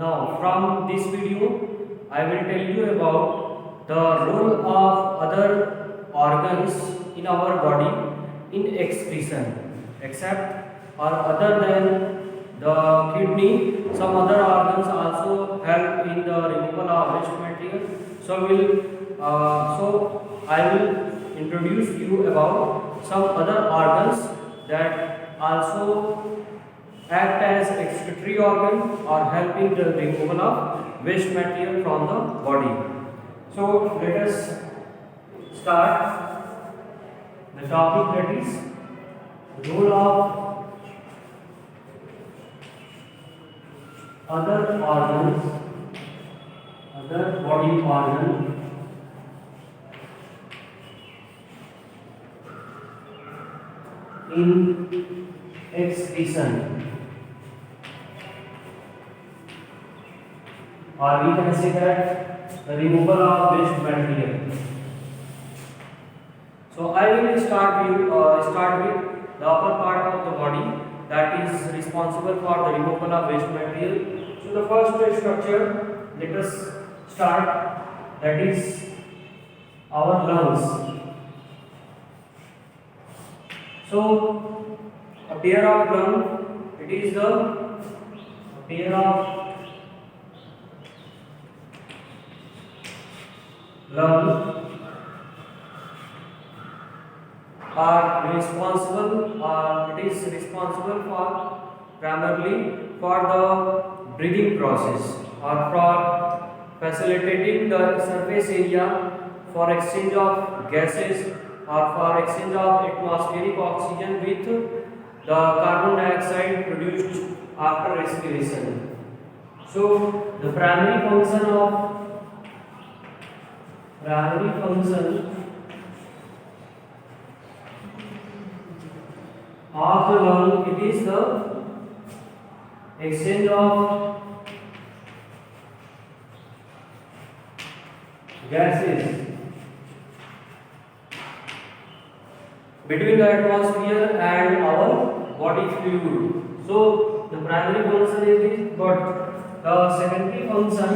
Now, from this video, I will tell you about the role of other organs in our body in excretion, except or other than the kidney, some other organs also help in the removal of waste material. So I will introduce you about some other organs that also act as excretory organ or help in the removal of waste material from the body. So let us start the topic, that is role of other organs, other body organ in excretion, or we can say that the removal of waste material. So I will start with the upper part of the body that is responsible for the removal of waste material. So the first structure, let us start, that is our lungs. So a pair of lung, it is the pair of lung are responsible, it is responsible for primarily for the breathing process or for facilitating the surface area for exchange of gases or for exchange of atmospheric oxygen with the carbon dioxide produced after respiration. So the primary function of the lung, it is the exchange of gases between the atmosphere and our body fluid. So the primary function is this, but the secondary function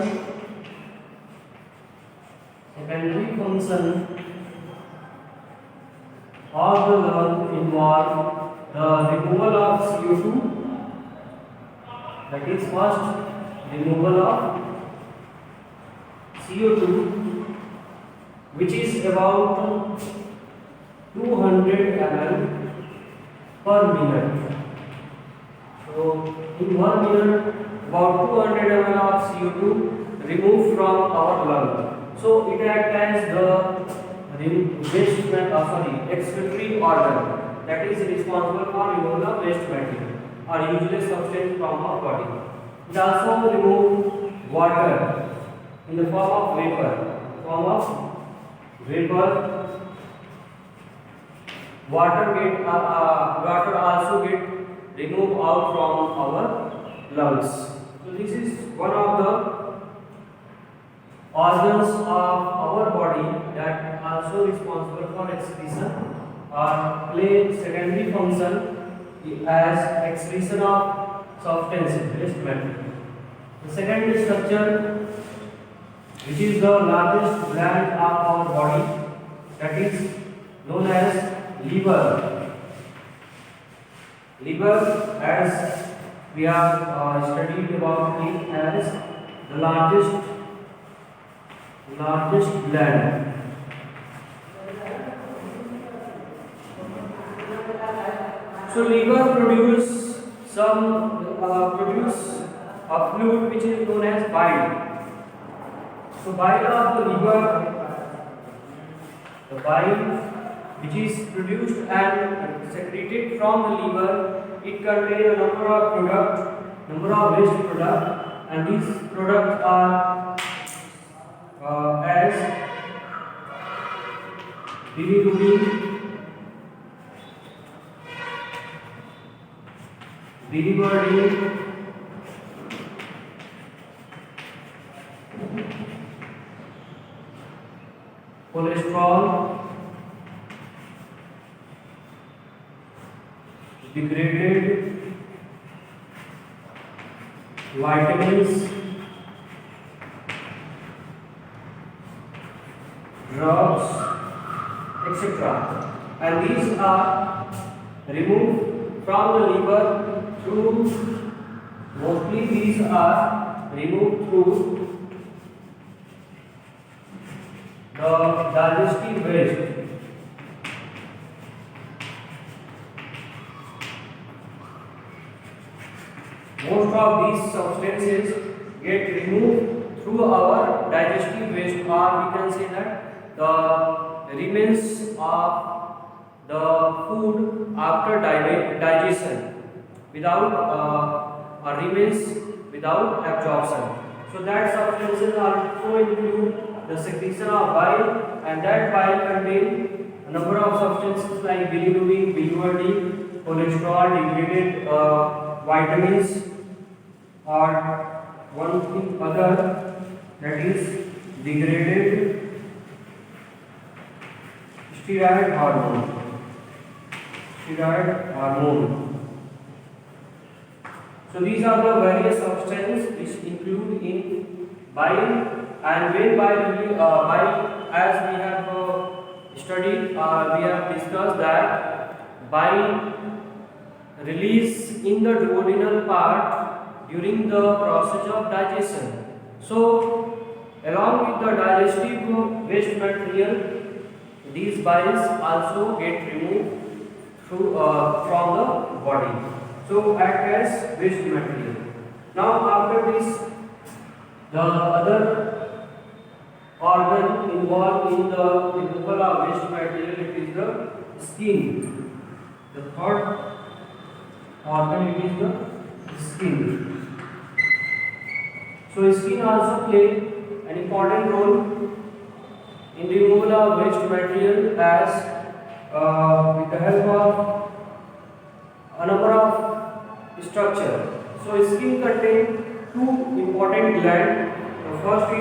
of the lung involve the removal of CO2, that is first removal of CO2, which is about 200 ml per minute. So in 1 minute about 200 ml of CO2 removed from our lung. So it acts as the excretory organ that is responsible for removal of waste material or useless substance from our body. It also removes water in the form of vapor. Water also get removed out from our lungs. So this is one of the organs of our body that also responsible for excretion or play secondary function as excretion of substances, waste material. The second structure, which is the largest gland of our body, that is known as liver. Liver, as we have studied about it, as the largest gland. So liver produce a fluid which is known as bile. So bile of the liver, the bile which is produced and secreted from the liver, it contains a number of waste products, and these products are as bilirubin, cholesterol, degraded vitamins, drugs, etc. And these are removed from the liver through, mostly these are removed through the digestive waste. Most of these substances get removed through our digestive waste, or we can say that the remains of the food after digestion without remains without absorption. So that substances also include the secretion of bile, and that bile contain a number of substances like bilirubin, biliverdin, cholesterol, degraded vitamins, or one thing other, that is degraded steroid hormone. So these are the various substances which include in bile, and when bile, as we have studied, we have discussed that bile release in the duodenal part during the process of digestion. So along with the digestive waste material, these biles also get removed through from the body, so act as waste material. Now after this, the other organ involved in the removal of waste material, it is the skin. The third organ, it is the skin. So skin also play an important role in removal of waste material, as with the help of a number of structure. So skin contains two important glands. The first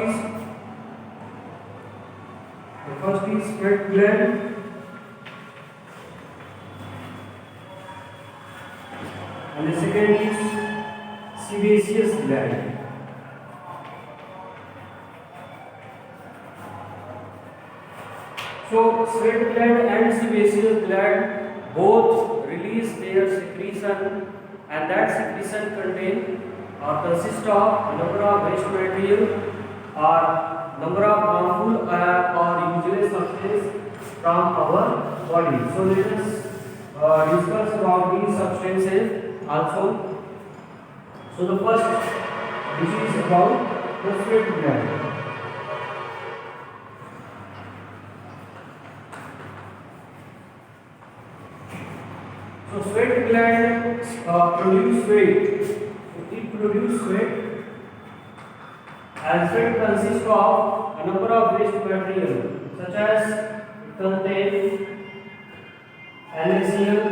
is sweat gland, and the second is sebaceous gland. So sweat gland and sebaceous gland both release their secretion, and that secretion contain or consist of number of waste material or number of harmful or useless substances from our body. So let us discuss about these substances also. So the first, this is about the sweat gland. So sweat gland produce sweat. It produces sweat, and sweat consists of a number of waste material, such as it contains NaCl,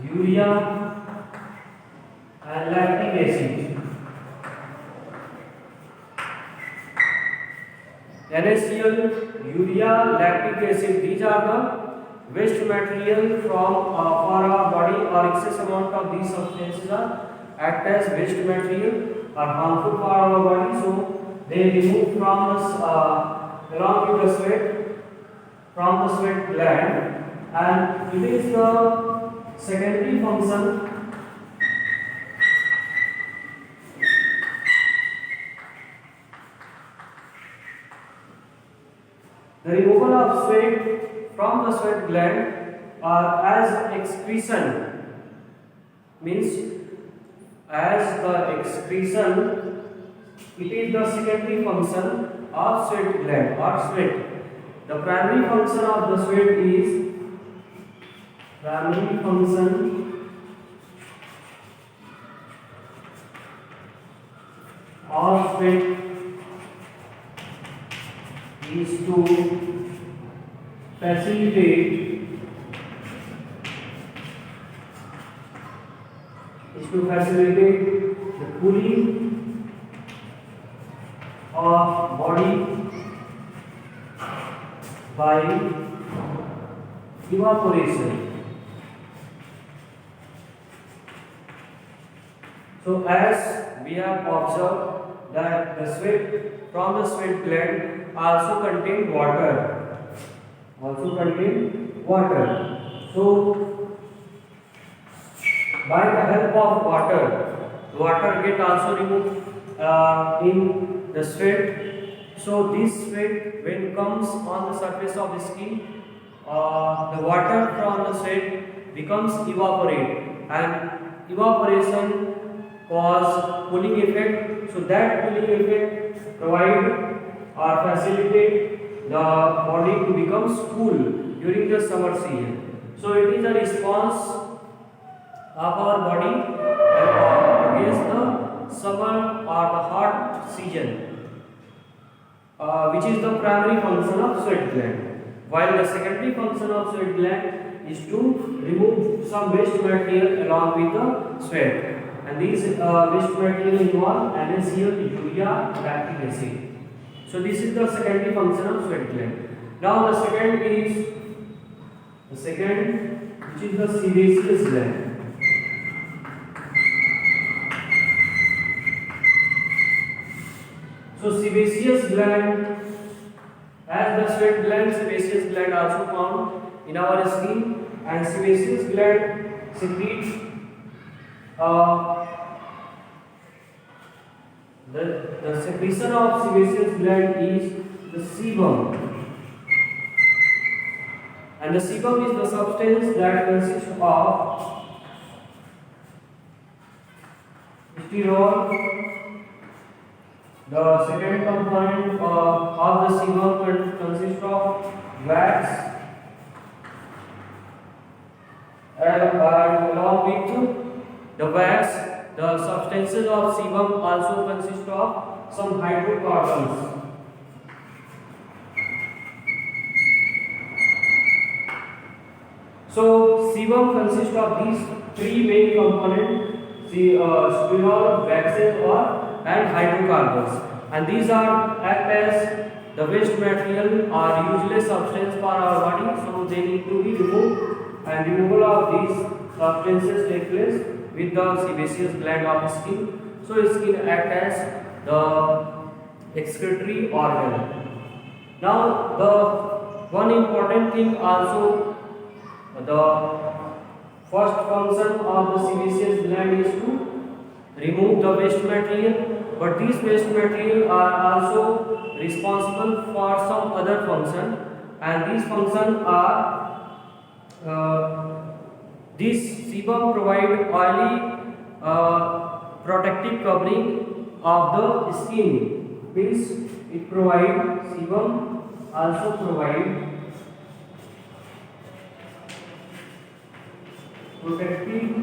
urea, and lactic acid. NaCl, urea, lactic acid, these are the waste material from for our body, or excess amount of these substances are act as waste material, are harmful for our body, so they remove from us along with the sweat from the sweat gland, and it is the secondary function the removal of sweat from the sweat gland as excretion, means as the excretion, it is the secondary function of sweat gland or sweat. The primary function of the sweat is primary function of sweat is to facilitate the cooling of body by evaporation. So as we have observed that the sweat from the sweat gland also contain water. Also contain water. So by the help of water get also removed in the sweat. So this sweat when comes on the surface of the skin, the water from the sweat becomes evaporate, and evaporation cause cooling effect. So that cooling effect provide or facilitate the body to become cool during the summer season. So it is a response of our body against the summer or the hot season, which is the primary function of sweat gland. While the secondary function of sweat gland is to remove some waste material along with the sweat, and these waste material involve NaCl, urea, lactic acid. So this is the secondary function of sweat gland. Now the second, which is the sebaceous gland. So sebaceous gland, as the sweat gland, sebaceous gland also found in our skin, and sebaceous gland secretes the secretion of sebaceous gland is the sebum, and the sebum is the substance that consists of sterol. The second component of the sebum consists of wax, and along with the wax, the substances of sebum also consist of some hydrocarbons. So sebum consists of these three main components: sterol, waxes, and hydrocarbons, and these are act as the waste material or useless substance for our body, so they need to be removed, and removal of these substances take place with the sebaceous gland of skin. So skin act as the excretory organ. Now the one important thing also, the first function of the sebaceous gland is to remove the waste material, but these waste material are also responsible for some other function, and these functions are this sebum provide oily protective covering of the skin, means it provide, sebum also provide protective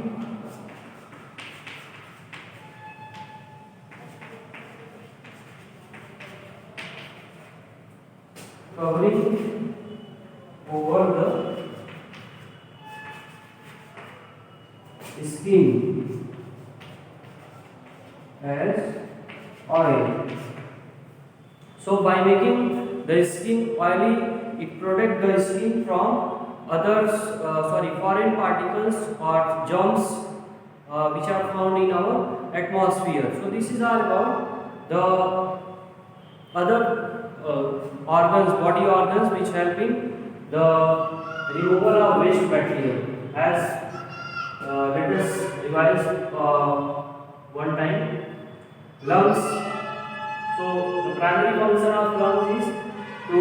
covering over the skin as oil. So by making the skin oily, it protects the skin from foreign particles or germs which are found in our atmosphere. So this is all about the other body organs which help in the removal of waste material. As let us revise one time. Lungs. So the primary function of lungs is to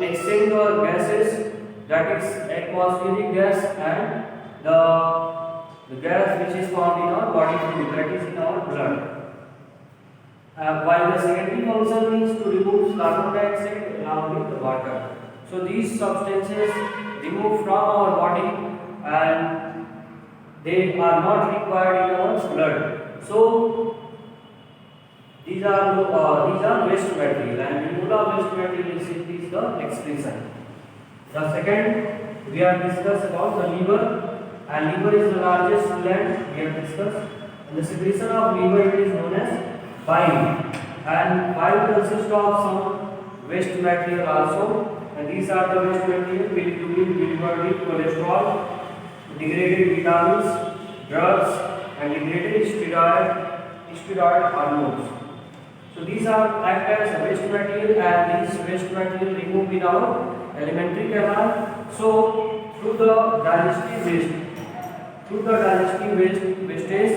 extend the gases, that is atmospheric gas, and the gas which is found in our body fluid, that is in our blood. While the secondary function is to remove carbon dioxide along with the water. So these substances removed from our body, and they are not required in our blood. So these are waste material, and removal of waste material is the excretion. The second, we have discussed about the liver, and liver is the largest gland we have discussed. And the secretion of liver, it is known as bile, and bile consists of some waste material also, and these are the waste material: bilirubin, biliverdin, cholesterol, degraded vitamins, drugs, and degraded steroid hormones. So these are act as waste material, and these waste material removed in our alimentary canal. So through the digestive wastage,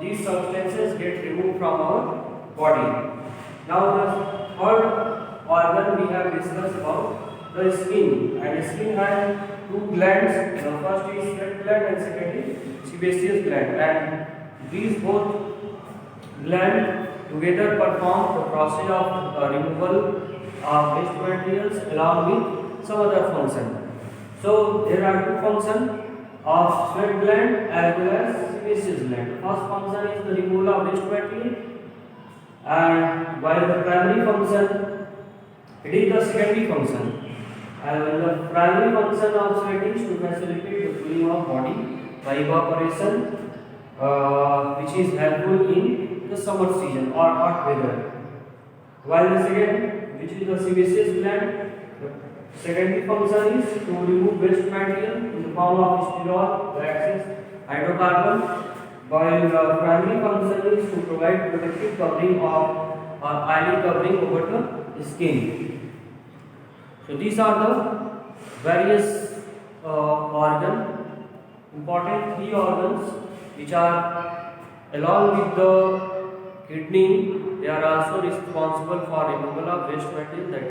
these substances get removed from our body. Now the third organ we have discussed about the skin, and skin has two glands. The first is sweat gland and second is sebaceous gland, and these both glands together perform the process of removal of waste materials along with some other function. So there are two functions of sweat gland as well as sebaceous gland. The first function is the removal of waste material, and while the primary function, it is the secondary function. And the primary function of sweat is to facilitate the cooling of body by evaporation, which is helpful in the summer season or hot weather. While the second, which is the sebaceous gland, the secondary function is to remove waste material in the form of sterol, gases, hydrocarbon, while the primary function is to provide protective covering of or oily covering over the skin. So these are the various important three organs which are along with the kidney. They are also responsible for removal of waste material.